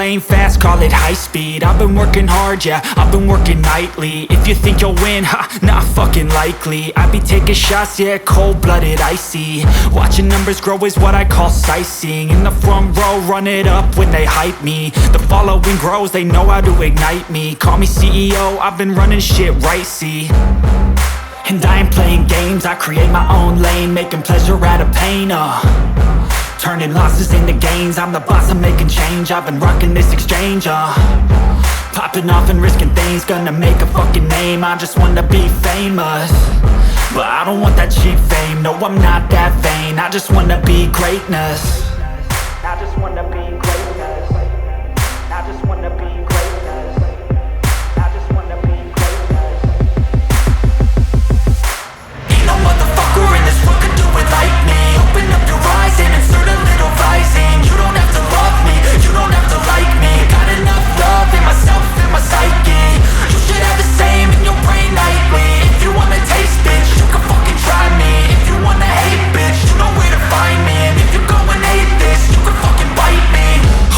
lane fast, call it high speed. I've been working hard, yeah, I've been working nightly. If you think you'll win, ha, not fucking likely. I be taking shots, yeah, cold-blooded, icy. Watching numbers grow is what I call sightseeing. In the front row, run it up when they hype me. The following grows, they know how to ignite me. Call me CEO, I've been running shit right, see. And I ain't playing games, I create my own lane, making pleasure out of pain, turning losses into gains. I'm the boss, I'm making change. I've been rocking this exchange, popping off and risking things. Gonna make a fucking name, I just wanna be famous. But I don't want that cheap fame, no, I'm not that vain. I just wanna be greatness. I just wanna be greatness. I just wanna be greatness. I just wanna be greatness. Ain't no motherfucker in this world could do it like me. Open up your eyes and insert a little rising. You don't have to love me, you don't have to like me. Got enough love in myself, in my psyche. You should have the same in your brain nightly. If you wanna taste, bitch, you can fucking try me. If you wanna hate, bitch, you know where to find me. And if you go and hate this, you can fucking bite me.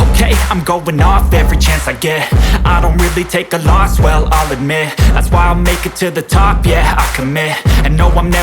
Okay, I'm going off every chance I get. I don't really take a loss, well, I'll admit. That's why I'll make it to the top, yeah, I commit. And no, I'm never